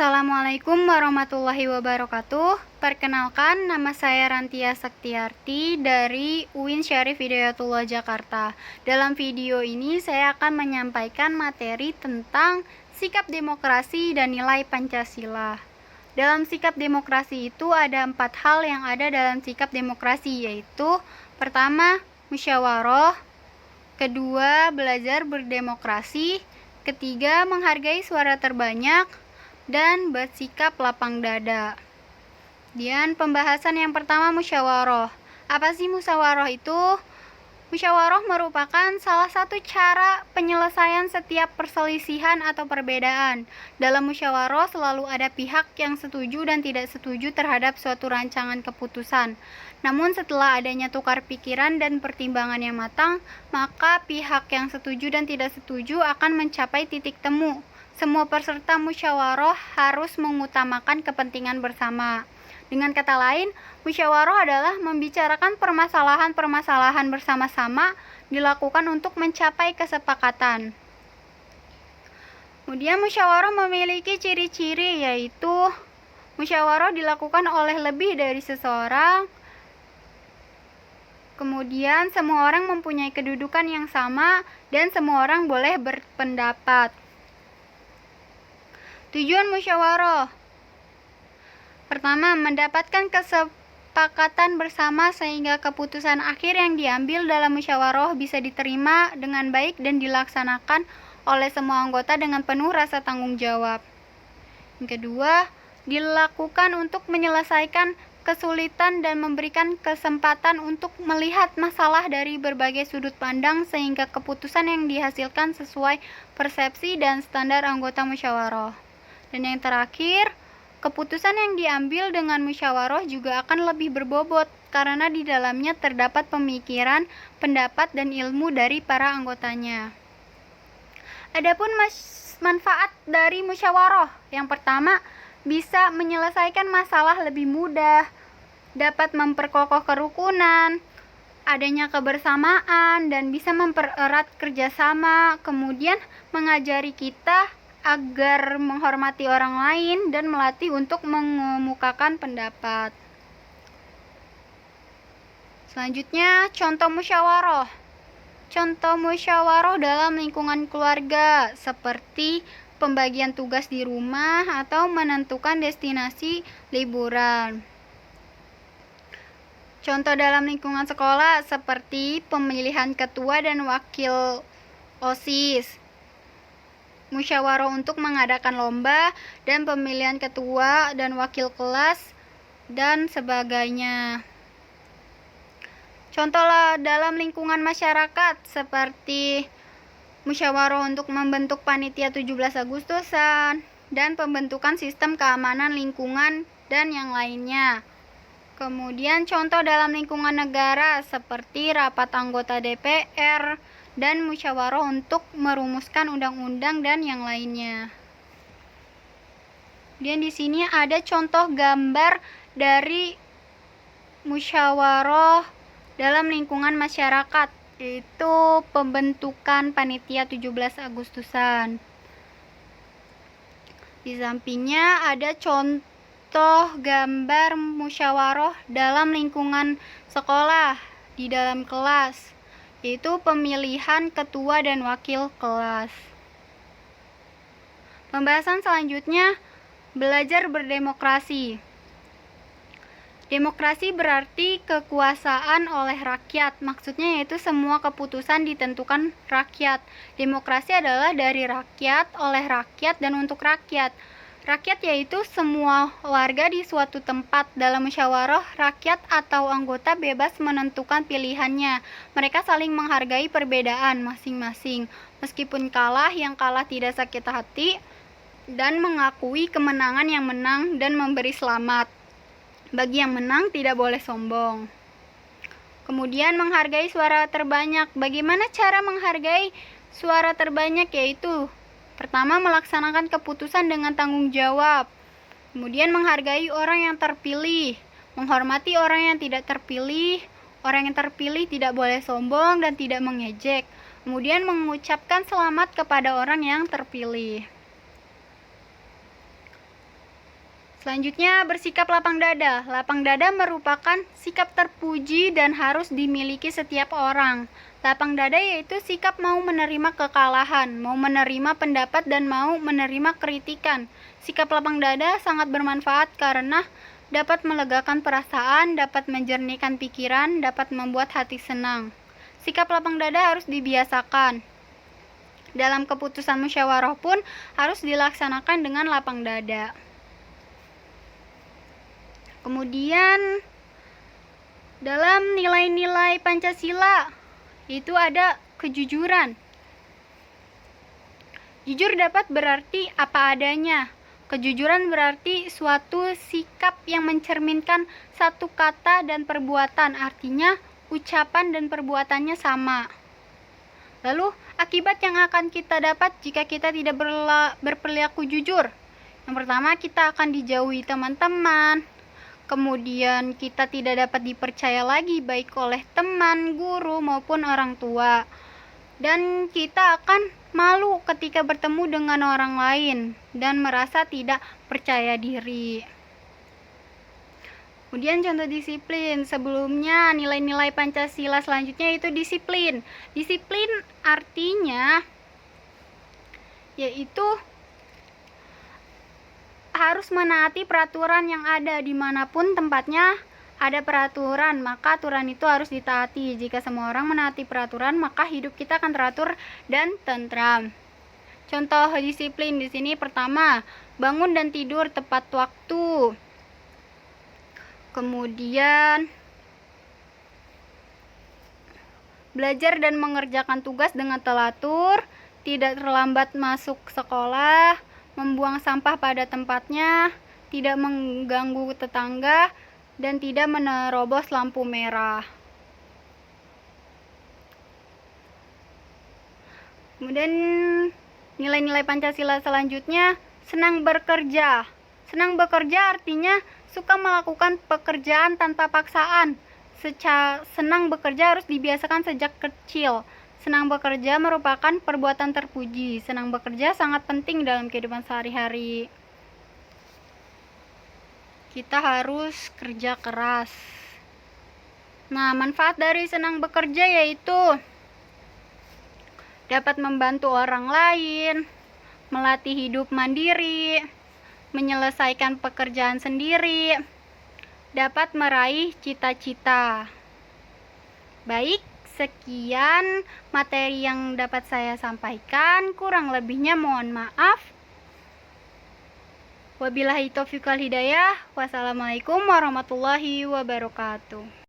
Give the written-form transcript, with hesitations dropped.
Assalamualaikum warahmatullahi wabarakatuh. Perkenalkan, nama saya Rantia Saktiarti dari UIN Syarif Hidayatullah Jakarta. Dalam video ini saya akan menyampaikan materi tentang sikap demokrasi dan nilai Pancasila. Dalam sikap demokrasi itu ada 4 hal yang ada dalam sikap demokrasi, yaitu pertama, musyawarah, kedua, belajar berdemokrasi, ketiga, menghargai suara terbanyak, dan bersikap lapang dada. Kemudian pembahasan yang pertama, musyawarah. Apa sih musyawarah itu? Musyawarah merupakan salah satu cara penyelesaian setiap perselisihan atau perbedaan. Dalam musyawarah selalu ada pihak yang setuju dan tidak setuju terhadap suatu rancangan keputusan. Namun setelah adanya tukar pikiran dan pertimbangan yang matang, maka pihak yang setuju dan tidak setuju akan mencapai titik temu. Semua peserta musyawarah harus mengutamakan kepentingan bersama. Dengan kata lain, musyawarah adalah membicarakan permasalahan-permasalahan bersama-sama dilakukan untuk mencapai kesepakatan. Kemudian musyawarah memiliki ciri-ciri, yaitu musyawarah dilakukan oleh lebih dari seseorang. Kemudian semua orang mempunyai kedudukan yang sama dan semua orang boleh berpendapat. Tujuan musyawarah: pertama, mendapatkan kesepakatan bersama sehingga keputusan akhir yang diambil dalam musyawarah bisa diterima dengan baik dan dilaksanakan oleh semua anggota dengan penuh rasa tanggung jawab. Yang kedua, dilakukan untuk menyelesaikan kesulitan dan memberikan kesempatan untuk melihat masalah dari berbagai sudut pandang sehingga keputusan yang dihasilkan sesuai persepsi dan standar anggota musyawarah. Dan yang terakhir, keputusan yang diambil dengan musyawarah juga akan lebih berbobot karena di dalamnya terdapat pemikiran, pendapat, dan ilmu dari para anggotanya. Adapun manfaat dari musyawarah, yang pertama, bisa menyelesaikan masalah lebih mudah, dapat memperkokoh kerukunan, adanya kebersamaan, dan bisa mempererat kerjasama, kemudian mengajari kita agar menghormati orang lain dan melatih untuk mengemukakan pendapat. Selanjutnya, contoh musyawarah. Contoh musyawarah dalam lingkungan keluarga seperti pembagian tugas di rumah atau menentukan destinasi liburan. Contoh dalam lingkungan sekolah seperti pemilihan ketua dan wakil OSIS. Musyawarah untuk mengadakan lomba dan pemilihan ketua dan wakil kelas dan sebagainya. Contoh dalam lingkungan masyarakat seperti musyawarah untuk membentuk panitia 17 Agustusan dan pembentukan sistem keamanan lingkungan dan yang lainnya. Kemudian contoh dalam lingkungan negara seperti rapat anggota DPR dan musyawarah untuk merumuskan undang-undang dan yang lainnya. Dan di sini ada contoh gambar dari musyawarah dalam lingkungan masyarakat, yaitu pembentukan panitia 17 Agustusan. Di sampingnya ada contoh gambar musyawarah dalam lingkungan sekolah di dalam kelas, yaitu pemilihan ketua dan wakil kelas. Pembahasan selanjutnya, belajar berdemokrasi. Demokrasi berarti kekuasaan oleh rakyat. Maksudnya yaitu semua keputusan ditentukan rakyat. Demokrasi adalah dari rakyat, oleh rakyat, dan untuk rakyat. Rakyat yaitu semua warga di suatu tempat. Dalam musyawarah, rakyat atau anggota bebas menentukan pilihannya. Mereka saling menghargai perbedaan masing-masing. Meskipun kalah, yang kalah tidak sakit hati dan mengakui kemenangan yang menang dan memberi selamat. Bagi yang menang tidak boleh sombong. Kemudian menghargai suara terbanyak. Bagaimana cara menghargai suara terbanyak? Yaitu pertama, melaksanakan keputusan dengan tanggung jawab. Kemudian menghargai orang yang terpilih, menghormati orang yang tidak terpilih. Orang yang terpilih tidak boleh sombong dan tidak mengejek. Kemudian mengucapkan selamat kepada orang yang terpilih. Selanjutnya, bersikap lapang dada. Lapang dada merupakan sikap terpuji dan harus dimiliki setiap orang. Lapang dada yaitu sikap mau menerima kekalahan, mau menerima pendapat, dan mau menerima kritikan. Sikap lapang dada sangat bermanfaat karena dapat melegakan perasaan, dapat menjernihkan pikiran, dapat membuat hati senang. Sikap lapang dada harus dibiasakan. Dalam keputusan musyawarah pun harus dilaksanakan dengan lapang dada. Kemudian dalam nilai-nilai Pancasila itu ada kejujuran. Jujur dapat berarti apa adanya. Kejujuran berarti suatu sikap yang mencerminkan satu kata dan perbuatan, artinya ucapan dan perbuatannya sama. Lalu akibat yang akan kita dapat jika kita tidak berperilaku jujur. Yang pertama, kita akan dijauhi teman-teman. Kemudian kita tidak dapat dipercaya lagi baik oleh teman, guru, maupun orang tua. Dan kita akan malu ketika bertemu dengan orang lain dan merasa tidak percaya diri. Kemudian contoh disiplin. Sebelumnya nilai-nilai Pancasila selanjutnya itu disiplin. Disiplin artinya yaitu harus menaati peraturan yang ada. Dimanapun tempatnya ada peraturan, maka aturan itu harus ditaati. Jika semua orang menaati peraturan, maka hidup kita akan teratur dan tentram. Contoh disiplin di sini pertama, bangun dan tidur tepat waktu. Kemudian belajar dan mengerjakan tugas dengan teratur, tidak terlambat masuk sekolah, membuang sampah pada tempatnya, tidak mengganggu tetangga, dan tidak menerobos lampu merah. Kemudian nilai-nilai Pancasila selanjutnya, senang bekerja. Senang bekerja artinya suka melakukan pekerjaan tanpa paksaan. Senang bekerja harus dibiasakan sejak kecil. Senang bekerja merupakan perbuatan terpuji. Senang bekerja sangat penting dalam kehidupan sehari-hari. Kita harus kerja keras. Nah, manfaat dari senang bekerja yaitu dapat membantu orang lain, melatih hidup mandiri, menyelesaikan pekerjaan sendiri, dapat meraih cita-cita. Baik, sekian materi yang dapat saya sampaikan. Kurang lebihnya mohon maaf. Wabillahi taufiq wal hidayah. Wassalamualaikum warahmatullahi wabarakatuh.